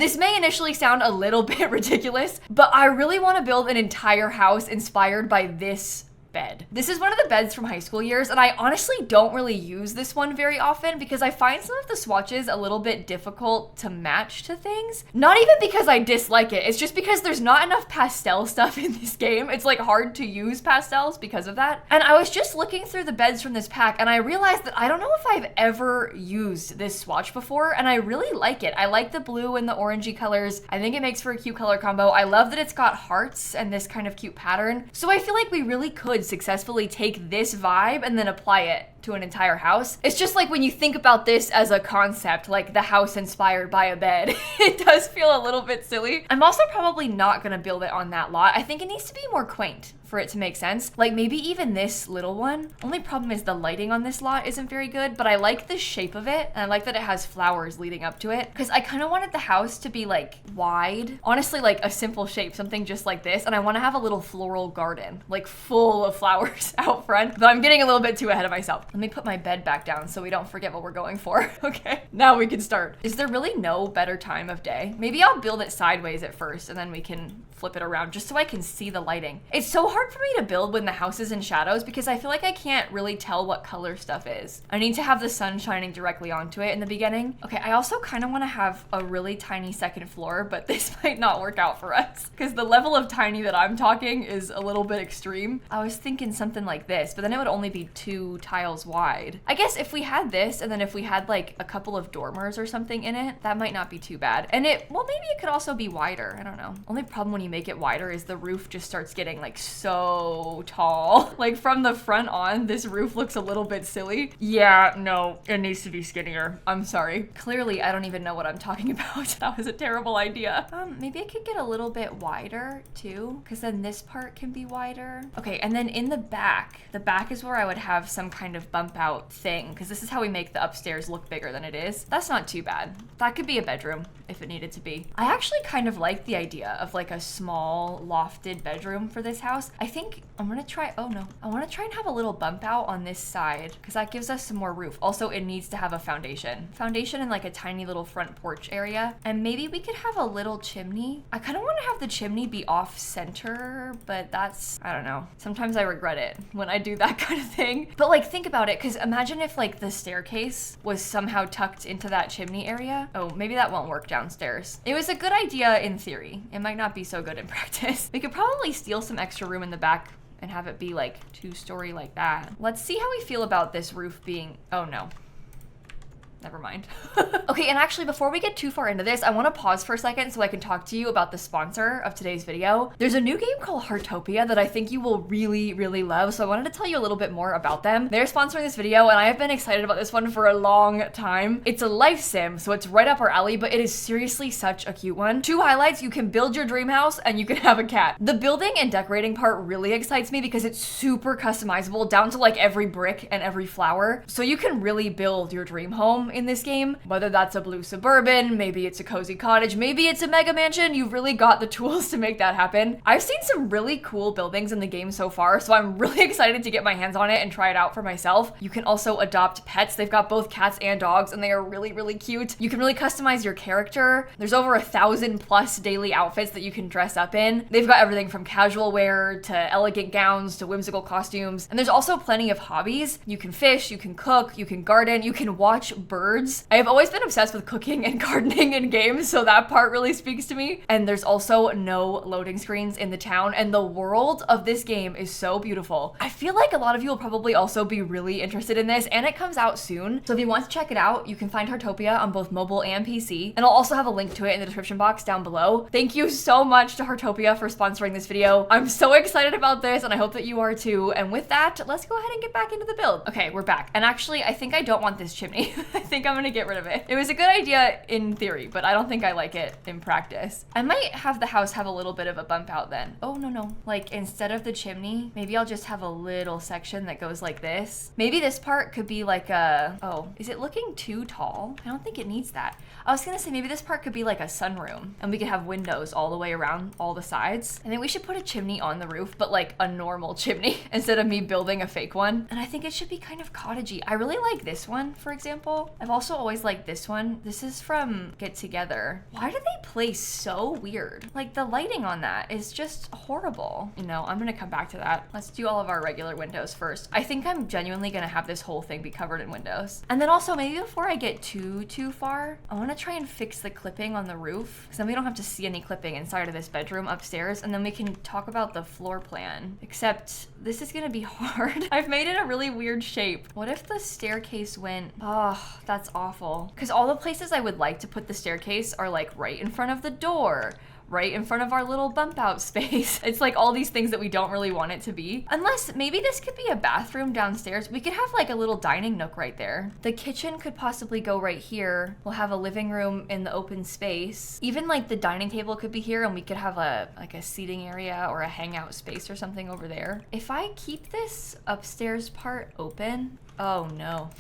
This may initially sound a little bit ridiculous, but I really want to build an entire house inspired by this bed. This is one of the beds from high school years, and I honestly don't really use this one very often because I find some of the swatches a little bit difficult to match to things. Not even because I dislike it, it's just because there's not enough pastel stuff in this game. It's like hard to use pastels because of that. And I was just looking through the beds from this pack and I realized that I don't know if I've ever used this swatch before, and I really like it. I like the blue and the orangey colors. I think it makes for a cute color combo. I love that it's got hearts and this kind of cute pattern. So I feel like we really could successfully take this vibe and then apply it to an entire house. It's just like when you think about this as a concept, like the house inspired by a bed, it does feel a little bit silly. I'm also probably not gonna build it on that lot. I think it needs to be more quaint for it to make sense. Like maybe even this little one. Only problem is the lighting on this lot isn't very good, but I like the shape of it and I like that it has flowers leading up to it because I kind of wanted the house to be like wide. Honestly, like a simple shape, something just like this. And I want to have a little floral garden, like full of flowers out front, but I'm getting a little bit too ahead of myself. Let me put my bed back down so we don't forget what we're going for. Okay, now we can start. Is there really no better time of day? Maybe I'll build it sideways at first and then we can flip it around just so I can see the lighting. It's so hard for me to build when the house is in shadows because I feel like I can't really tell what color stuff is. I need to have the sun shining directly onto it in the beginning. Okay, I also kind of want to have a really tiny second floor, but this might not work out for us because the level of tiny that I'm talking is a little bit extreme. I was thinking something like this, but then it would only be 2 tiles wide. I guess if we had this and then if we had like a couple of dormers or something in it, that might not be too bad. And well, maybe it could also be wider. I don't know. Only problem when you make it wider is the roof just starts getting like so tall. Like from the front on, this roof looks a little bit silly. Yeah, no, it needs to be skinnier. I'm sorry. Clearly, I don't even know what I'm talking about. That was a terrible idea. Maybe I could get a little bit wider too, because then this part can be wider. Okay, and then in the back is where I would have some kind of bump out thing, because this is how we make the upstairs look bigger than it is. That's not too bad. That could be a bedroom if it needed to be. I actually kind of like the idea of like a small lofted bedroom for this house. I think I'm gonna try, oh no. I wanna try and have a little bump out on this side because that gives us some more roof. Also, it needs to have a foundation. Foundation and like a tiny little front porch area. And maybe we could have a little chimney. I kind of want to have the chimney be off center, but that's, I don't know. Sometimes I regret it when I do that kind of thing. But like think about it, because imagine if like the staircase was somehow tucked into that chimney area. Oh, maybe that won't work downstairs. It was a good idea in theory. It might not be so good in practice. We could probably steal some extra room in the back and have it be like 2-story like that. Let's see how we feel about this roof being, oh no. Never mind. Okay, and actually before we get too far into this, I want to pause for a second so I can talk to you about the sponsor of today's video. There's a new game called Heartopia that I think you will really, really love, so I wanted to tell you a little bit more about them. They're sponsoring this video, and I have been excited about this one for a long time. It's a life sim, so it's right up our alley, but it is seriously such a cute one. 2 highlights: you can build your dream house, and you can have a cat. The building and decorating part really excites me because it's super customizable down to like every brick and every flower, so you can really build your dream home in this game, whether that's a blue suburban, maybe it's a cozy cottage, maybe it's a mega mansion. You've really got the tools to make that happen. I've seen some really cool buildings in the game so far, so I'm really excited to get my hands on it and try it out for myself. You can also adopt pets. They've got both cats and dogs, and they are really, really cute. You can really customize your character. There's over 1,000 plus daily outfits that you can dress up in. They've got everything from casual wear to elegant gowns to whimsical costumes, and there's also plenty of hobbies. You can fish, you can cook, you can garden, you can watch birds. I have always been obsessed with cooking and gardening in games, so that part really speaks to me. And there's also no loading screens in the town, and the world of this game is so beautiful. I feel like a lot of you will probably also be really interested in this, and it comes out soon. So if you want to check it out, you can find Heartopia on both mobile and PC, and I'll also have a link to it in the description box down below. Thank you so much to Heartopia for sponsoring this video. I'm so excited about this, and I hope that you are too. And with that, let's go ahead and get back into the build. Okay, we're back. And actually, I think I don't want this chimney. I think I'm gonna get rid of it. It was a good idea in theory, but I don't think I like it in practice. I might have the house have a little bit of a bump out then. Oh, no. Like instead of the chimney, maybe I'll just have a little section that goes like this. Maybe this part could be like a, oh, is it looking too tall? I don't think it needs that. I was gonna say maybe this part could be like a sunroom and we could have windows all the way around all the sides. I think we should put a chimney on the roof, but like a normal chimney instead of me building a fake one. And I think it should be kind of cottagey. I really like this one, for example. I've also always liked this one. This is from Get Together. Why do they place so weird? Like the lighting on that is just horrible. You know, I'm gonna come back to that. Let's do all of our regular windows first. I think I'm genuinely gonna have this whole thing be covered in windows. And then also maybe before I get too far, I wanna try and fix the clipping on the roof, because then we don't have to see any clipping inside of this bedroom upstairs, and then we can talk about the floor plan. Except this is gonna be hard. I've made it a really weird shape. What if the staircase went, oh, that's awful. Because all the places I would like to put the staircase are like right in front of the door, right in front of our little bump out space. It's like all these things that we don't really want it to be. Unless maybe this could be a bathroom downstairs. We could have like a little dining nook right there. The kitchen could possibly go right here. We'll have a living room in the open space. Even like the dining table could be here, and we could have a seating area or a hangout space or something over there. If I keep this upstairs part open, oh no.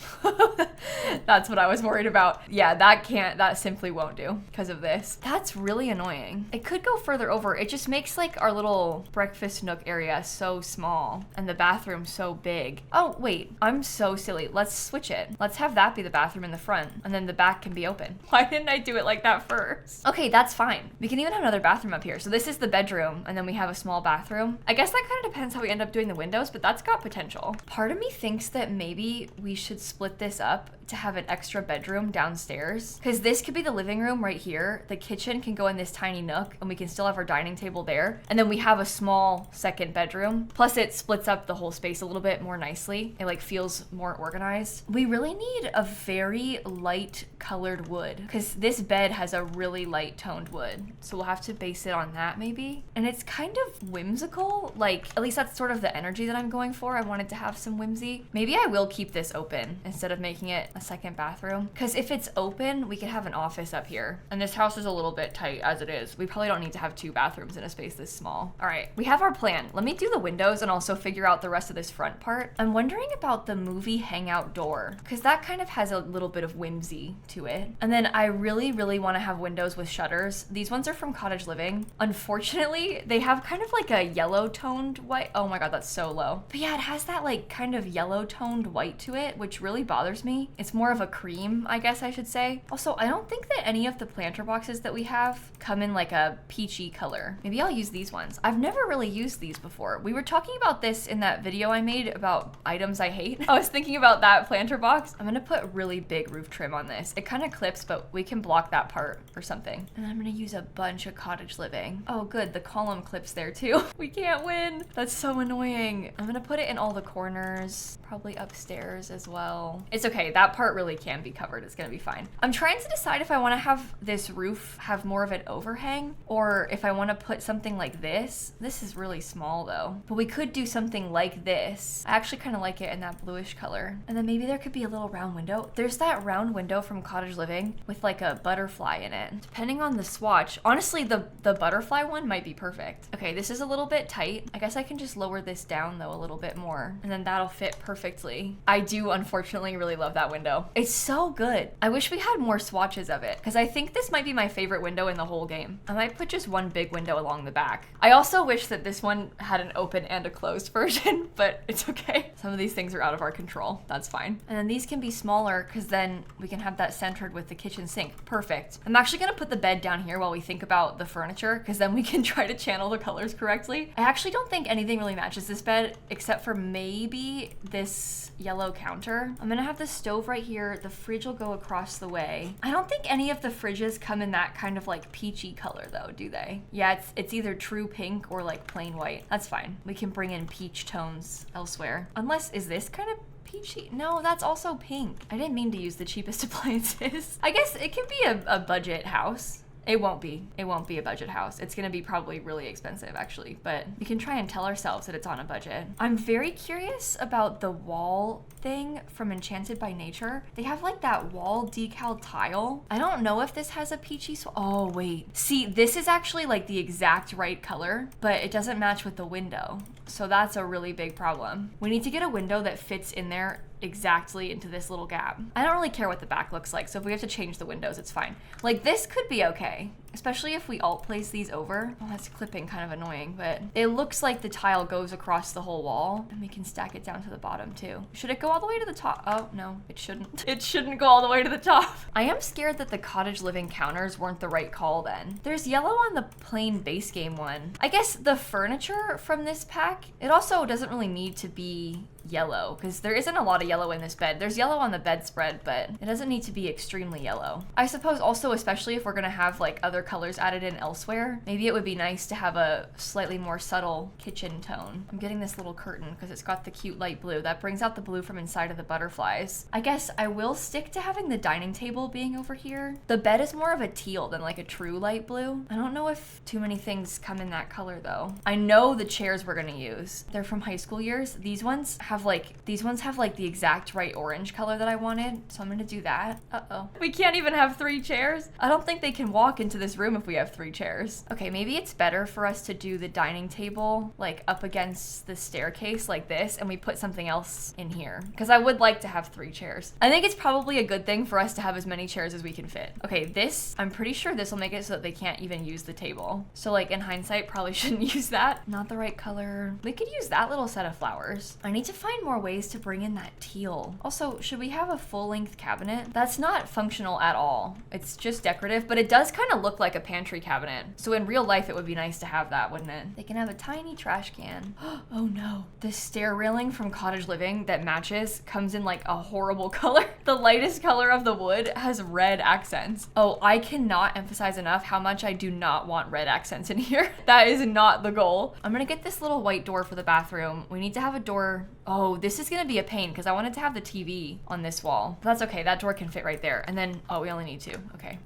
That's what I was worried about. Yeah, that simply won't do because of this. That's really annoying. It could go further over. It just makes like our little breakfast nook area so small and the bathroom so big. Oh, wait, I'm so silly. Let's switch it. Let's have that be the bathroom in the front, and then the back can be open. Why didn't I do it like that first? Okay, that's fine. We can even have another bathroom up here. So this is the bedroom, and then we have a small bathroom. I guess that kind of depends how we end up doing the windows, but that's got potential. Part of me thinks that maybe we should split this up to have an extra bedroom downstairs, because this could be the living room right here. The kitchen can go in this tiny nook, and we can still have our dining table there, and then we have a small second bedroom. Plus it splits up the whole space a little bit more nicely. It like feels more organized. We really need a very light colored wood, because this bed has a really light toned wood, so we'll have to base it on that maybe. And it's kind of whimsical, like at least that's sort of the energy that I'm going for. I wanted to have some whimsy. Maybe I will keep this open instead of making it a second bathroom, because if it's open we could have an office up here, and this house is a little bit tight as it is. We probably don't need to have 2 bathrooms in a space this small. All right, we have our plan. Let me do the windows and also figure out the rest of this front part. I'm wondering about the movie hangout door, because that kind of has a little bit of whimsy to it. And then I really want to have windows with shutters. These ones are from Cottage Living. Unfortunately, they have kind of like a yellow toned white. Oh my god, that's so low. But yeah, it has that like kind of yellow toned white to it, which really bothers me. It's more of a cream, I guess I should say. Also, I don't think that any of the planter boxes that we have come in like a peachy color. Maybe I'll use these ones. I've never really used these before. We were talking about this in that video I made about items I hate. I was thinking about that planter box. I'm gonna put really big roof trim on this. It kind of clips, but we can block that part or something. And I'm gonna use a bunch of Cottage Living. Oh good, the column clips there too. We can't win. That's so annoying. I'm gonna put it in all the corners, probably upstairs as well. It's okay, that part really can be covered. It's gonna be fine. I'm trying to decide if I wanna have this roof have more of an overhang, or if I wanna put something like this. This is really small though, but we could do something like this. I actually kind of like it in that bluish color. And then maybe there could be a little round window. There's that round window from Cottage Living with like a butterfly in it. Depending on the swatch, honestly, the butterfly one might be perfect. Okay, this is a little bit tight. I guess I can just lower this down though a little bit more, and then that'll fit perfectly. I do unfortunately really love that window. It's so good. I wish we had more swatches of it, because I think this might be my favorite window in the whole game. I might put just one big window along the back. I also wish that this one had an open and a closed version, but it's okay. Some of these things are out of our control. That's fine. And then these can be smaller, because then we can have that centered with the kitchen sink. Perfect. I'm actually gonna put the bed down here while we think about the furniture, because then we can try to channel the colors correctly. I actually don't think anything really matches this bed, except for maybe this yellow counter. I'm gonna have the stove right here. The fridge will go across the way. I don't think any of the fridges come in that kind of like peachy color though, do they? Yeah, it's either true pink or like plain white. That's fine. We can bring in peach tones elsewhere. Unless, is this kind of peachy? No, that's also pink. I didn't mean to use the cheapest appliances. I guess it can be a budget house. It won't be. It won't be a budget house. It's gonna be probably really expensive actually, but we can try and tell ourselves that it's on a budget. I'm very curious about the wall thing from Enchanted by Nature. They have like that wall decal tile. I don't know if this has a peachy oh wait. See, this is actually like the exact right color, but it doesn't match with the window. So that's a really big problem. We need to get a window that fits in there exactly into this little gap. I don't really care what the back looks like, so if we have to change the windows, it's fine. Like this could be okay, especially if we alt place these over. Oh, that's clipping, kind of annoying, but it looks like the tile goes across the whole wall and we can stack it down to the bottom too. Should it go all the way to the top? Oh, no, it shouldn't. It shouldn't go all the way to the top. I am scared that the cottage living counters weren't the right call then. There's yellow on the plain base game one. I guess the furniture from this pack, it also doesn't really need to be yellow because there isn't a lot of yellow in this bed. There's yellow on the bedspread, but it doesn't need to be extremely yellow. I suppose also, especially if we're gonna have like other colors added in elsewhere, maybe it would be nice to have a slightly more subtle kitchen tone. I'm getting this little curtain because it's got the cute light blue that brings out the blue from inside of the butterflies. I guess I will stick to having the dining table being over here. The bed is more of a teal than like a true light blue. I don't know if too many things come in that color though. I know the chairs we're gonna use, they're from high school years. These ones have like the exact right orange color that I wanted, so I'm gonna do that. Uh-oh. We can't even have 3 chairs? I don't think they can walk into this room if we have 3 chairs. Okay, maybe it's better for us to do the dining table like up against the staircase like this, and we put something else in here, because I would like to have 3 chairs. I think it's probably a good thing for us to have as many chairs as we can fit. Okay, this, I'm pretty sure this will make it so that they can't even use the table. So like in hindsight, probably shouldn't use that. Not the right color. We could use that little set of flowers. I need to find more ways to bring in that teal. Also, should we have a full-length cabinet? That's not functional at all. It's just decorative, but it does kind of look like a pantry cabinet. So in real life, it would be nice to have that, wouldn't it? They can have a tiny trash can. Oh no. The stair railing from Cottage Living that matches comes in like a horrible color. The lightest color of the wood has red accents. Oh, I cannot emphasize enough how much I do not want red accents in here. That is not the goal. I'm gonna get this little white door for the bathroom. We need to have a door. Oh, this is gonna be a pain because I wanted to have the TV on this wall. But that's okay, that door can fit right there. And then, oh, we only need 2, okay.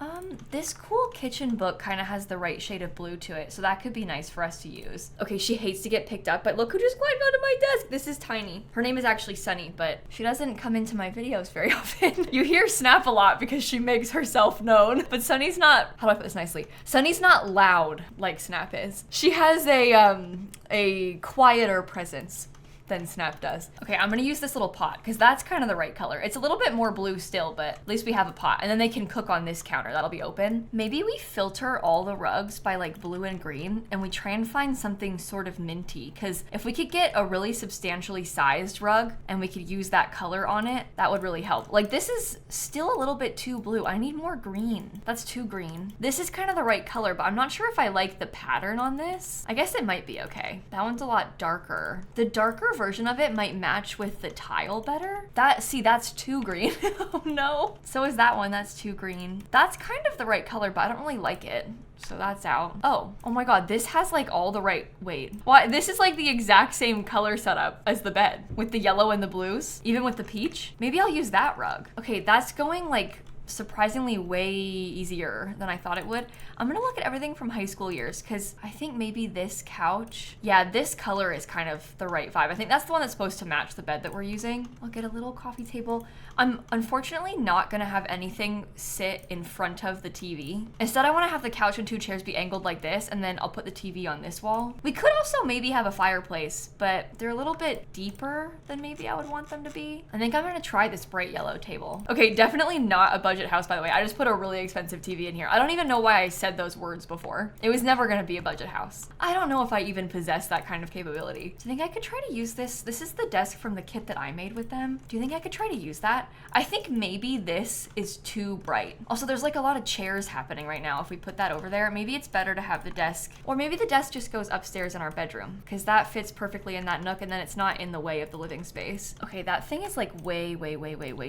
This cool kitchen book kind of has the right shade of blue to it, so that could be nice for us to use. Okay, she hates to get picked up, but look who just climbed onto my desk. This is Tiny. Her name is actually Sunny, but she doesn't come into my videos very often. You hear Snap a lot because she makes herself known, but Sunny's not, how do I put this nicely? Sunny's not loud like Snap is. She has a quieter presence than Snap does. Okay, I'm gonna use this little pot because that's kind of the right color. It's a little bit more blue still, but at least we have a pot, and then they can cook on this counter. That'll be open. Maybe we filter all the rugs by like blue and green, and we try and find something sort of minty, because if we could get a really substantially sized rug and we could use that color on it, that would really help. Like this is still a little bit too blue. I need more green. That's too green. This is kind of the right color, but I'm not sure if I like the pattern on this. I guess it might be okay. That one's a lot darker. The darker version of it might match with the tile better. That's too green. Oh no. So is that one, that's too green. That's kind of the right color, but I don't really like it. So that's out. Oh my God, this has like all the right, wait. Why? This is like the exact same color setup as the bed with the yellow and the blues, even with the peach. Maybe I'll use that rug. Okay, that's going like surprisingly way easier than I thought it would. I'm gonna look at everything from high school years because I think maybe this couch, yeah, this color is kind of the right vibe. I think that's the one that's supposed to match the bed that we're using. I'll get a little coffee table. I'm unfortunately not gonna have anything sit in front of the TV. Instead, I wanna have the couch and 2 chairs be angled like this, and then I'll put the TV on this wall. We could also maybe have a fireplace, but they're a little bit deeper than maybe I would want them to be. I think I'm gonna try this bright yellow table. Okay, definitely not a budget house, by the way. I just put a really expensive TV in here. I don't even know why I said those words before. It was never gonna be a budget house. I don't know if I even possess that kind of capability. Do you think I could try to use this? This is the desk from the kit that I made with them. Do you think I could try to use that? I think maybe this is too bright. Also, there's like a lot of chairs happening right now. If we put that over there, maybe it's better to have the desk, or maybe the desk just goes upstairs in our bedroom because that fits perfectly in that nook and then it's not in the way of the living space. Okay, that thing is like way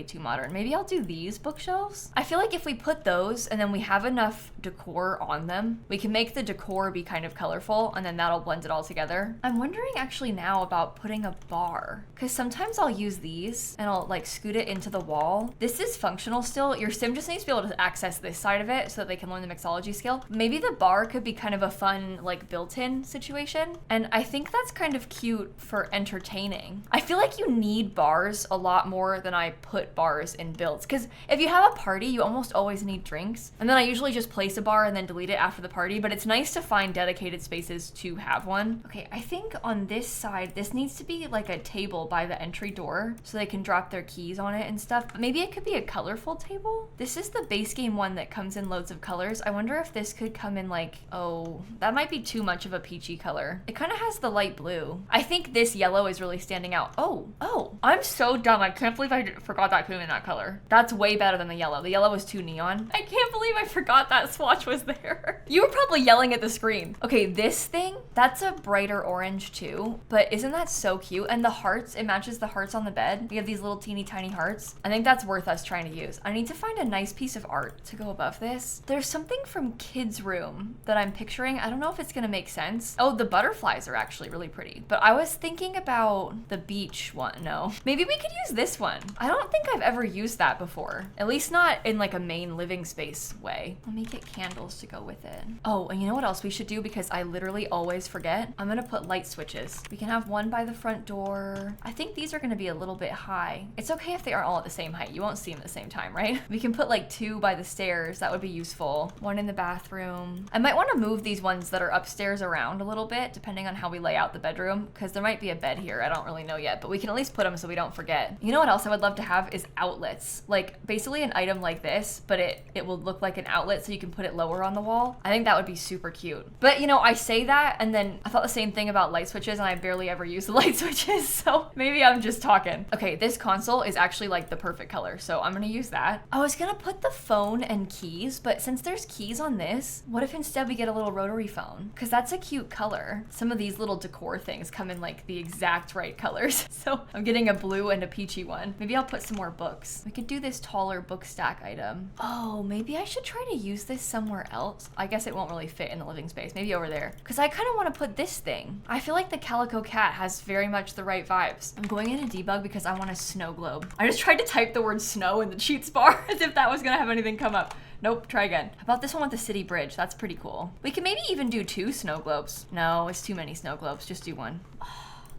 too modern. Maybe I'll do these bookshelves. I feel like if we put those and then we have enough decor on them, we can make the decor be kind of colorful and then that'll blend it all together. I'm wondering actually now about putting a bar, because sometimes I'll use these and I'll like scoot it into the wall. This is functional still. Your sim just needs to be able to access this side of it so that they can learn the mixology skill. Maybe the bar could be kind of a fun like built-in situation. And I think that's kind of cute for entertaining. I feel like you need bars a lot more than I put bars in builds, because if you have a party, you almost always need drinks. And then I usually just place a bar and then delete it after the party, but it's nice to find dedicated spaces to have one. Okay, I think on this side, this needs to be like a table by the entry door so they can drop their keys on it and stuff. But maybe it could be a colorful table. This is the base game one that comes in loads of colors. I wonder if this could come in like, oh, that might be too much of a peachy color. It kind of has the light blue. I think this yellow is really standing out. Oh, I'm so dumb. I can't believe I forgot that came in that color. That's way better than the yellow. The yellow was too neon. I can't believe I forgot that swatch was there. You were probably yelling at the screen. Okay, this thing, that's a brighter orange too, but isn't that so cute? And the hearts, it matches the hearts on the bed. We have these little teeny tiny hearts. I think that's worth us trying to use. I need to find a nice piece of art to go above this. There's something from Kids' Room that I'm picturing. I don't know if it's gonna make sense. Oh, the butterflies are actually really pretty, but I was thinking about the beach one. No, maybe we could use this one. I don't think I've ever used that before, at least not in like a main living space way. Let me get candles to go with it. Oh, and you know what else we should do, because I literally always forget? I'm gonna put light switches. We can have one by the front door. I think these are gonna be a little bit high. It's okay if they aren't all at the same height. You won't see them at the same time, right? We can put like 2 by the stairs. That would be useful. 1 in the bathroom. I might want to move these ones that are upstairs around a little bit, depending on how we lay out the bedroom, because there might be a bed here. I don't really know yet, but we can at least put them so we don't forget. You know what else I would love to have is outlets. Like basically an item like this, but it will look like an outlet so you can put it lower on the wall. I think that would be super cute. But you know, I say that and then I thought the same thing about light switches and I barely ever use the light switches, so maybe I'm just talking. Okay, this console is actually like the perfect color, so I'm gonna use that. I was gonna put the phone and keys, but since there's keys on this, what if instead we get a little rotary phone? Because that's a cute color. Some of these little decor things come in like the exact right colors. So I'm getting a blue and a peachy one. Maybe I'll put some more books. We could do this taller book stack item. Oh, maybe I should try to use this somewhere else. I guess it won't really fit in the living space. Maybe over there. Because I kind of want to put this thing. I feel like the calico cat has very much the right vibes. I'm going in a debug because I want a snow globe. I just tried to type the word snow in the cheats bar as if that was gonna have anything come up. Nope, try again. How about this one with the city bridge? That's pretty cool. We can maybe even do 2 snow globes. No, it's too many snow globes. Just do 1.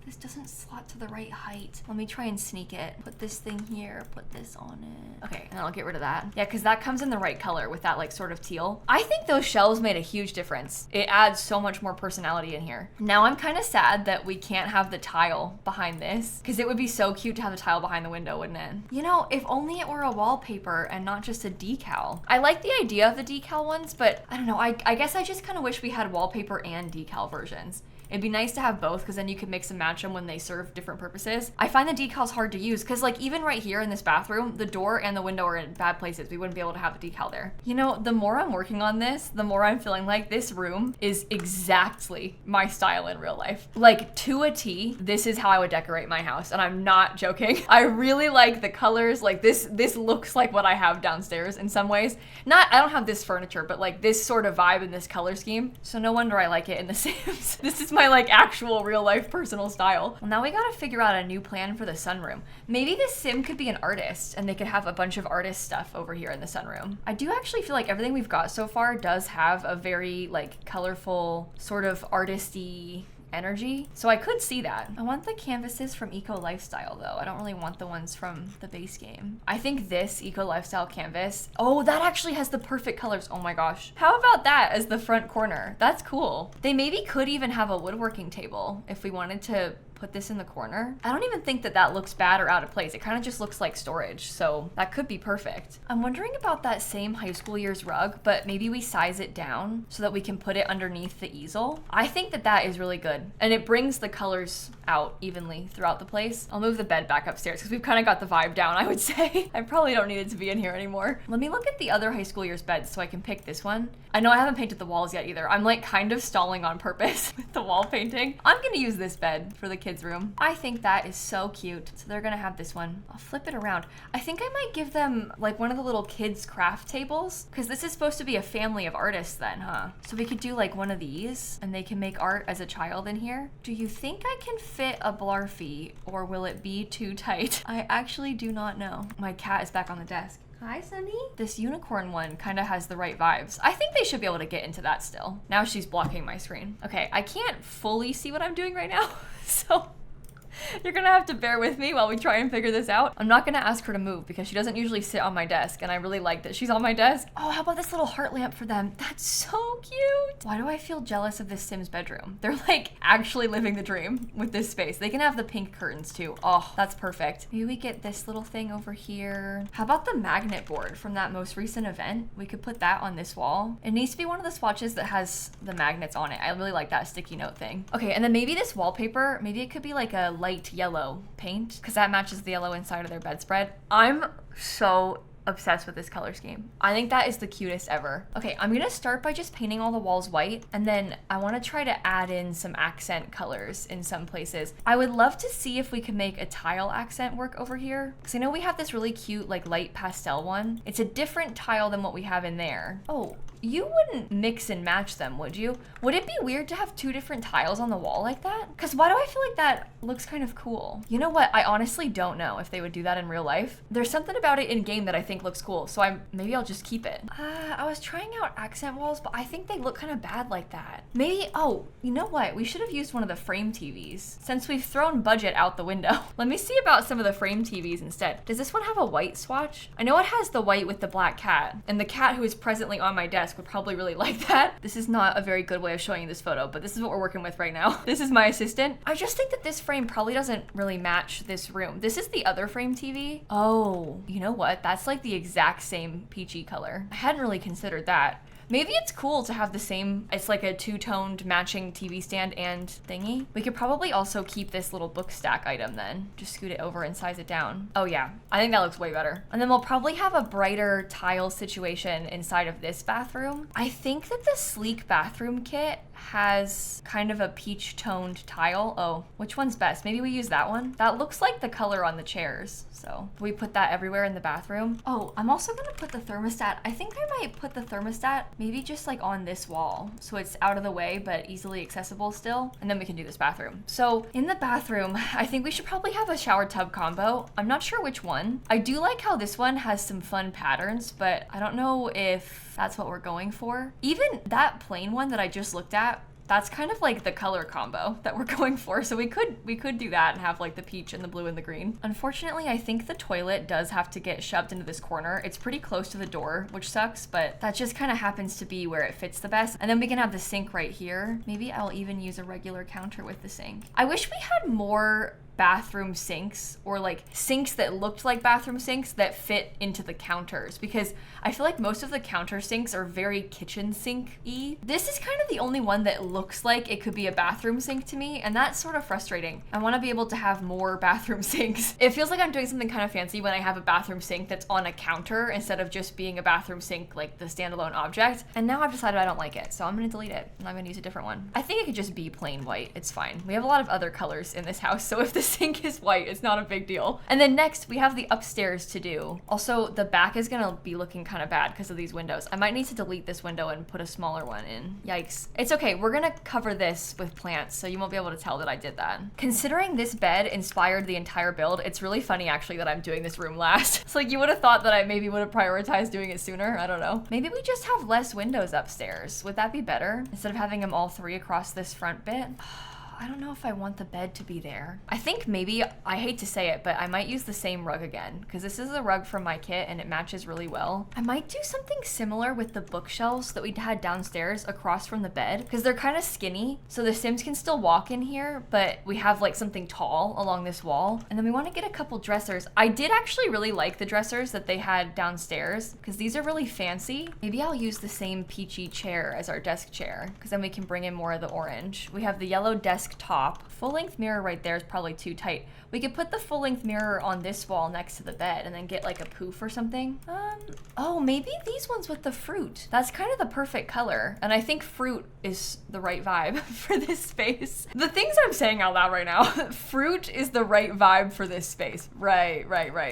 This doesn't slot to the right height. Let me try and sneak it. Put this thing here, put this on it. Okay, and then I'll get rid of that. Yeah, because that comes in the right color with that like sort of teal. I think those shelves made a huge difference. It adds so much more personality in here. Now I'm kind of sad that we can't have the tile behind this, because it would be so cute to have the tile behind the window, wouldn't it? You know, if only it were a wallpaper and not just a decal. I like the idea of the decal ones, but I don't know, I guess I just kind of wish we had wallpaper and decal versions. It'd be nice to have both because then you could mix and match them when they serve different purposes. I find the decals hard to use because like even right here in this bathroom, the door and the window are in bad places. We wouldn't be able to have the decal there. You know, the more I'm working on this, the more I'm feeling like this room is exactly my style in real life. Like to a T, this is how I would decorate my house. And I'm not joking. I really like the colors. Like this looks like what I have downstairs in some ways. I don't have this furniture, but like this sort of vibe in this color scheme. So no wonder I like it in The Sims. This is my like actual real life personal style. Well, now we gotta figure out a new plan for the sunroom. Maybe the sim could be an artist and they could have a bunch of artist stuff over here in the sunroom. I do actually feel like everything we've got so far does have a very like colorful sort of artisty energy. So I could see that. I want the canvases from Eco Lifestyle though. I don't really want the ones from the base game. I think this Eco Lifestyle canvas, oh, that actually has the perfect colors. Oh my gosh. How about that as the front corner? That's cool. They maybe could even have a woodworking table if we wanted to put this in the corner. I don't even think that that looks bad or out of place. It kind of just looks like storage, so that could be perfect. I'm wondering about that same high school year's rug, but maybe we size it down so that we can put it underneath the easel. I think that that is really good, and it brings the colors out evenly throughout the place. I'll move the bed back upstairs because we've kind of got the vibe down, I would say. I probably don't need it to be in here anymore. Let me look at the other high school year's beds so I can pick this one. I know I haven't painted the walls yet either. I'm like kind of stalling on purpose with the wall painting. I'm gonna use this bed for the kids' room. I think that is so cute. So they're gonna have this one. I'll flip it around. I think I might give them like one of the little kids' craft tables because this is supposed to be a family of artists then, huh? So we could do like one of these and they can make art as a child in here. Do you think I can fit a Blarfy or will it be too tight? I actually do not know. My cat is back on the desk. Hi, Sunny. This unicorn one kind of has the right vibes. I think they should be able to get into that still. Now she's blocking my screen. Okay, I can't fully see what I'm doing right now, so You're gonna have to bear with me while we try and figure this out. I'm not gonna ask her to move because she doesn't usually sit on my desk, and I really like that she's on my desk. Oh, how about this little heart lamp for them? That's so cute. Why do I feel jealous of this Sims bedroom? They're like actually living the dream with this space. They can have the pink curtains too. Oh, that's perfect. Maybe we get this little thing over here. How about the magnet board from that most recent event? We could put that on this wall. It needs to be one of the swatches that has the magnets on it. I really like that sticky note thing. Okay, and then maybe this wallpaper, maybe it could be like a light yellow paint because that matches the yellow inside of their bedspread. I'm so obsessed with this color scheme. I think that is the cutest ever. Okay, I'm gonna start by just painting all the walls white, and then I want to try to add in some accent colors in some places. I would love to see if we can make a tile accent work over here, because I know we have this really cute like light pastel one. It's a different tile than what we have in there. Oh, you wouldn't mix and match them, would you? Would it be weird to have two different tiles on the wall like that? Because why do I feel like that looks kind of cool? You know what? I honestly don't know if they would do that in real life. There's something about it in game that I think looks cool, so maybe I'll just keep it. I was trying out accent walls, but I think they look kind of bad like that. Maybe, oh, you know what? We should have used one of the frame TVs. Since we've thrown budget out the window. Let me see about some of the frame TVs instead. Does this one have a white swatch? I know it has the white with the black cat, and the cat who is presently on my desk would probably really like that. This is not a very good way of showing you this photo, but this is what we're working with right now. This is my assistant. I just think that this frame probably doesn't really match this room. This is the other frame TV. Oh, you know what? That's like the exact same peachy color. I hadn't really considered that. Maybe it's cool to have the same, it's like a two-toned matching TV stand and thingy. We could probably also keep this little book stack item then. Just scoot it over and size it down. Oh yeah, I think that looks way better. And then we'll probably have a brighter tile situation inside of this bathroom. I think that the sleek bathroom kit has kind of a peach toned tile. Oh, which one's best? Maybe we use that one. That looks like the color on the chairs. So we put that everywhere in the bathroom. Oh, I'm also gonna put the thermostat. I think I might put the thermostat maybe just like on this wall. So it's out of the way, but easily accessible still. And then we can do this bathroom. So in the bathroom, I think we should probably have a shower tub combo. I'm not sure which one. I do like how this one has some fun patterns, but I don't know if that's what we're going for. Even that plain one that I just looked at, that's kind of like the color combo that we're going for. So we could do that and have like the peach and the blue and the green. Unfortunately, I think the toilet does have to get shoved into this corner. It's pretty close to the door, which sucks, but that just kind of happens to be where it fits the best. And then we can have the sink right here. Maybe I'll even use a regular counter with the sink. I wish we had more bathroom sinks, or like sinks that looked like bathroom sinks that fit into the counters, because I feel like most of the counter sinks are very kitchen sink-y. This is kind of the only one that looks like it could be a bathroom sink to me, and that's sort of frustrating. I want to be able to have more bathroom sinks. It feels like I'm doing something kind of fancy when I have a bathroom sink that's on a counter instead of just being a bathroom sink, like the standalone object. And now I've decided I don't like it, so I'm gonna delete it and I'm gonna use a different one. I think it could just be plain white. It's fine. We have a lot of other colors in this house, so if the sink is white, it's not a big deal. And then next we have the upstairs to do. Also, the back is gonna be looking kind of bad because of these windows. I might need to delete this window and put a smaller one in. Yikes. It's okay, we're gonna cover this with plants, so you won't be able to tell that I did that. Considering this bed inspired the entire build, it's really funny actually that I'm doing this room last. It's like you would have thought that I maybe would have prioritized doing it sooner. I don't know. Maybe we just have less windows upstairs. Would that be better? Instead of having them all three across this front bit? I don't know if I want the bed to be there. I think maybe, I hate to say it, but I might use the same rug again, because this is a rug from my kit and it matches really well. I might do something similar with the bookshelves that we had downstairs across from the bed, because they're kind of skinny, so the Sims can still walk in here, but we have like something tall along this wall. And then we want to get a couple dressers. I did actually really like the dressers that they had downstairs, because these are really fancy. Maybe I'll use the same peachy chair as our desk chair, because then we can bring in more of the orange. We have the yellow desk top. Full-length mirror right there is probably too tight. We could put the full-length mirror on this wall next to the bed and then get like a poof or something. Oh, maybe these ones with the fruit. That's kind of the perfect color. And I think fruit is the right vibe for this space. The things I'm saying out loud right now, fruit is the right vibe for this space. Right.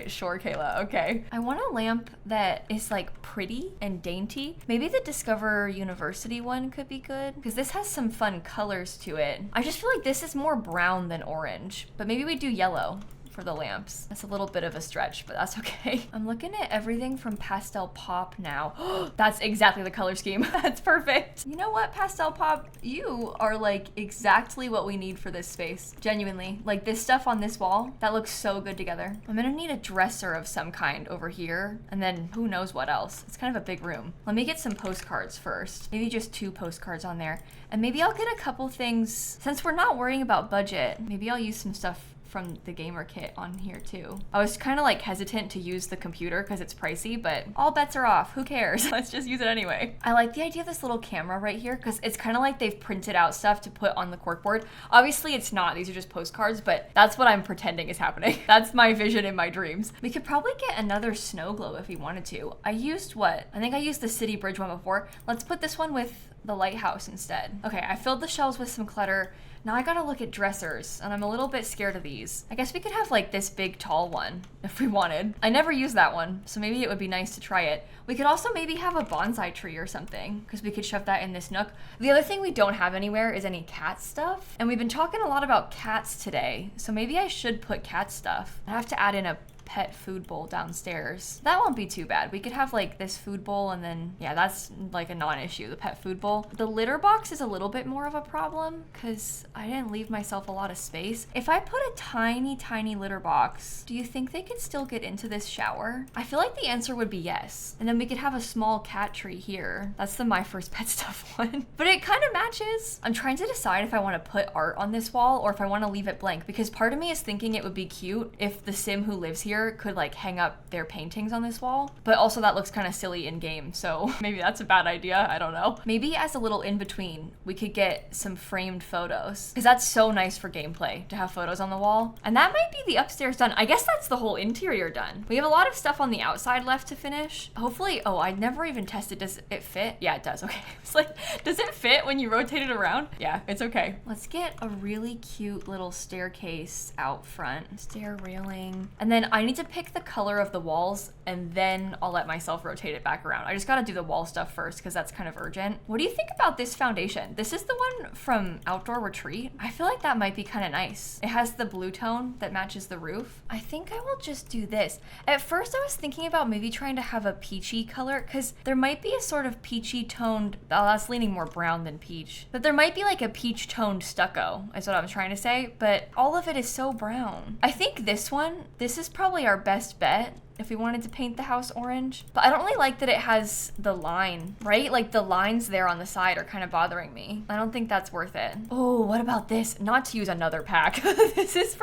Sure, Kayla, okay. I want a lamp that is like pretty and dainty. Maybe the Discover University one could be good, because this has some fun colors to it. I just feel like this is more brown than orange, but maybe we do yellow for the lamps. That's a little bit of a stretch, but that's okay. I'm looking at everything from Pastel Pop now. That's exactly the color scheme. That's perfect. You know what, Pastel Pop? You are like exactly what we need for this space. Genuinely. Like this stuff on this wall, that looks so good together. I'm gonna need a dresser of some kind over here, and then who knows what else. It's kind of a big room. Let me get some postcards first. Maybe just 2 postcards on there. And maybe I'll get a couple things, since we're not worrying about budget, maybe I'll use some stuff from the gamer kit on here too. I was kind of like hesitant to use the computer because it's pricey, but all bets are off. Who cares? Let's just use it anyway. I like the idea of this little camera right here because it's kind of like they've printed out stuff to put on the corkboard. Obviously it's not, these are just postcards, but that's what I'm pretending is happening. That's my vision in my dreams. We could probably get another snow globe if we wanted to. I used what? I think I used the city bridge one before. Let's put this one with the lighthouse instead. Okay, I filled the shelves with some clutter. Now I gotta look at dressers, and I'm a little bit scared of these. I guess we could have like this big tall one if we wanted. I never used that one, so maybe it would be nice to try it. We could also maybe have a bonsai tree or something, because we could shove that in this nook. The other thing we don't have anywhere is any cat stuff, and we've been talking a lot about cats today, so maybe I should put cat stuff. I have to add in a pet food bowl downstairs. That won't be too bad. We could have like this food bowl and then, yeah, that's like a non-issue, the pet food bowl. The litter box is a little bit more of a problem because I didn't leave myself a lot of space. If I put a tiny litter box, do you think they could still get into this shower? I feel like the answer would be yes. And then we could have a small cat tree here. That's the My First Pet Stuff one. But it kind of matches. I'm trying to decide if I want to put art on this wall or if I want to leave it blank, because part of me is thinking it would be cute if the sim who lives here could like hang up their paintings on this wall, but also that looks kind of silly in game, so maybe that's a bad idea. I don't know. Maybe as a little in between, we could get some framed photos, because that's so nice for gameplay to have photos on the wall. And that might be the upstairs done. I guess that's the whole interior done. We have a lot of stuff on the outside left to finish. Hopefully, oh, I never even tested. Does it fit? Yeah, it does. Okay. It's like, does it fit when you rotate it around? Yeah, it's okay. Let's get a really cute little staircase out front. Stair railing. And then I need to pick the color of the walls and then I'll let myself rotate it back around. I just gotta do the wall stuff first because that's kind of urgent. What do you think about this foundation? This is the one from Outdoor Retreat. I feel like that might be kind of nice. It has the blue tone that matches the roof. I think I will just do this. At first I was thinking about maybe trying to have a peachy color because there might be a sort of peachy toned, oh, that's leaning more brown than peach, but there might be like a peach toned stucco is what I'm trying to say, but all of it is so brown. I think this one, this is probably our best bet if we wanted to paint the house orange. But I don't really like that it has the line, right? Like the lines there on the side are kind of bothering me. I don't think that's worth it. Oh, what about this? Not to use another pack. This is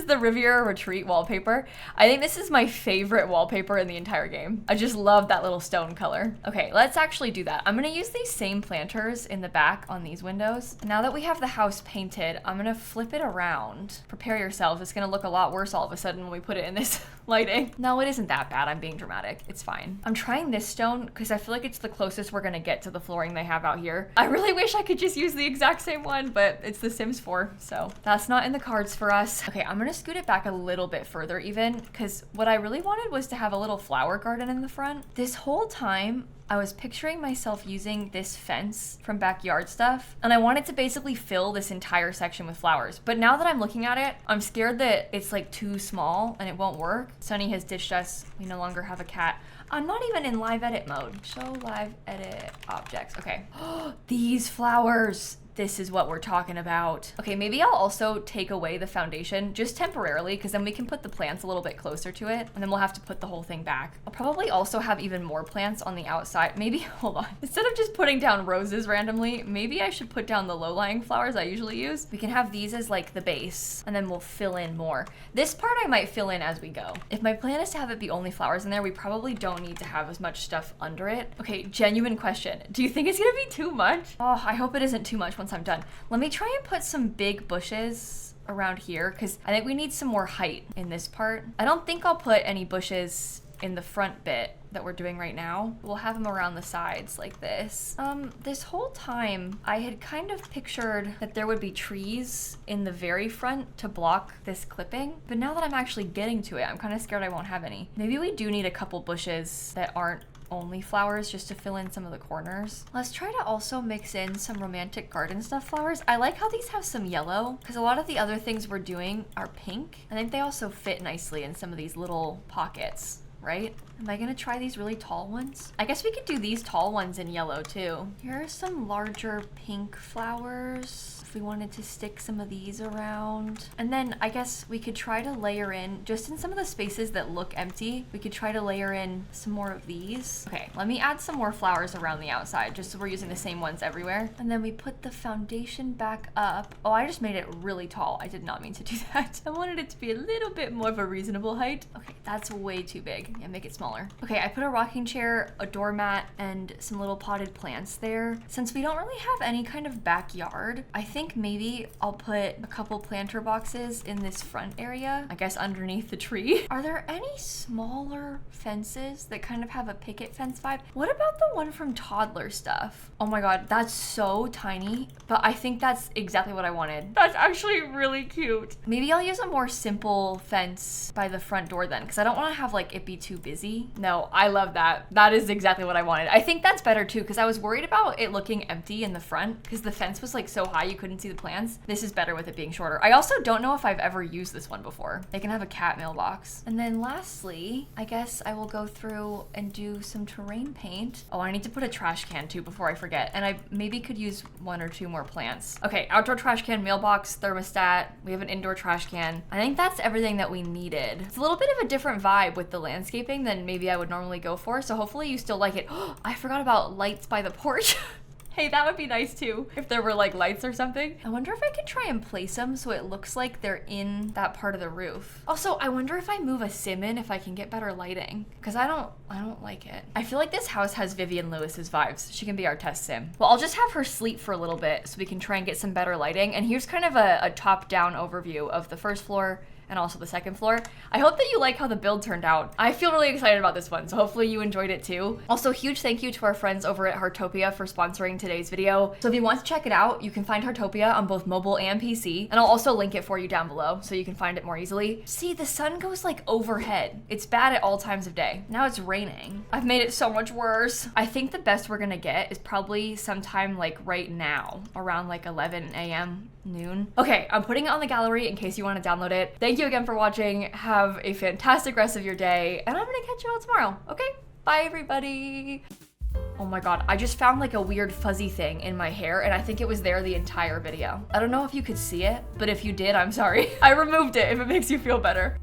the Riviera Retreat wallpaper. I think this is my favorite wallpaper in the entire game. I just love that little stone color. Okay, let's actually do that. I'm gonna use these same planters in the back on these windows. Now that we have the house painted, I'm gonna flip it around. Prepare yourselves, it's gonna look a lot worse all of a sudden when we put it in this lighting. No, it isn't that bad. I'm being dramatic. It's fine. I'm trying this stone because I feel like it's the closest we're gonna get to the flooring they have out here. I really wish I could just use the exact same one, but it's The Sims 4, so that's not in the cards for us. Okay, I'm gonna scoot it back a little bit further even, because what I really wanted was to have a little flower garden in the front. This whole time, I was picturing myself using this fence from Backyard Stuff, and I wanted to basically fill this entire section with flowers. But now that I'm looking at it, I'm scared that it's like too small and it won't work. Sunny has ditched us. We no longer have a cat. I'm not even in live edit mode. Show live edit objects. Okay. These flowers. This is what we're talking about. Okay, maybe I'll also take away the foundation just temporarily because then we can put the plants a little bit closer to it and then we'll have to put the whole thing back. I'll probably also have even more plants on the outside. Maybe, hold on. Instead of just putting down roses randomly, maybe I should put down the low-lying flowers I usually use. We can have these as like the base and then we'll fill in more. This part I might fill in as we go. If my plan is to have it be only flowers in there, we probably don't need to have as much stuff under it. Okay, genuine question. Do you think it's gonna be too much? Oh, I hope it isn't too much once I'm done. Let me try and put some big bushes around here because I think we need some more height in this part. I don't think I'll put any bushes in the front bit that we're doing right now. We'll have them around the sides like this. This whole time I had kind of pictured that there would be trees in the very front to block this clipping, but now that I'm actually getting to it, I'm kind of scared I won't have any. Maybe we do need a couple bushes that aren't only flowers just to fill in some of the corners. Let's try to also mix in some romantic garden stuff flowers. I like how these have some yellow because a lot of the other things we're doing are pink. I think they also fit nicely in some of these little pockets, right? Am I gonna try these really tall ones? I guess we could do these tall ones in yellow too. Here are some larger pink flowers. If we wanted to stick some of these around. And then I guess we could try to layer in, just in some of the spaces that look empty, we could try to layer in some more of these. Okay, let me add some more flowers around the outside, just so we're using the same ones everywhere. And then we put the foundation back up. Oh, I just made it really tall. I did not mean to do that. I wanted it to be a little bit more of a reasonable height. Okay, that's way too big. Yeah, make it smaller. Okay, I put a rocking chair, a doormat, and some little potted plants there. Since we don't really have any kind of backyard, I think maybe I'll put a couple planter boxes in this front area, I guess underneath the tree. Are there any smaller fences that kind of have a picket fence vibe? What about the one from Toddler Stuff? Oh my God, that's so tiny, but I think that's exactly what I wanted. That's actually really cute. Maybe I'll use a more simple fence by the front door then, because I don't want to have like it be too busy. No, I love that. That is exactly what I wanted. I think that's better too, because I was worried about it looking empty in the front because the fence was like so high you couldn't see the plants. This is better with it being shorter. I also don't know if I've ever used this one before. They can have a cat mailbox. And then lastly, I guess I will go through and do some terrain paint. Oh, I need to put a trash can too before I forget. And I maybe could use 1 or 2 more plants. Okay, outdoor trash can, mailbox, thermostat. We have an indoor trash can. I think that's everything that we needed. It's a little bit of a different vibe with the landscaping than maybe I would normally go for. So hopefully you still like it. Oh, I forgot about lights by the porch. Hey, that would be nice too, if there were like lights or something. I wonder if I could try and place them so it looks like they're in that part of the roof. Also, I wonder if I move a sim in if I can get better lighting, because I don't like it. I feel like this house has Vivian Lewis's vibes. She can be our test sim. Well, I'll just have her sleep for a little bit so we can try and get some better lighting. And here's kind of a top-down overview of the first floor and also the second floor. I hope that you like how the build turned out. I feel really excited about this one, so hopefully you enjoyed it too. Also, huge thank you to our friends over at Heartopia for sponsoring today's video. So if you want to check it out, you can find Heartopia on both mobile and PC, and I'll also link it for you down below so you can find it more easily. See, the sun goes like overhead. It's bad at all times of day. Now it's raining. I've made it so much worse. I think the best we're gonna get is probably sometime like right now, around like 11 a.m. noon. Okay, I'm putting it on the gallery in case you want to download it. Thank you again for watching. Have a fantastic rest of your day, and I'm gonna catch you all tomorrow. Okay, bye everybody. Oh my God, I just found like a weird fuzzy thing in my hair, and I think it was there the entire video. I don't know if you could see it, but if you did, I'm sorry. I removed it if it makes you feel better.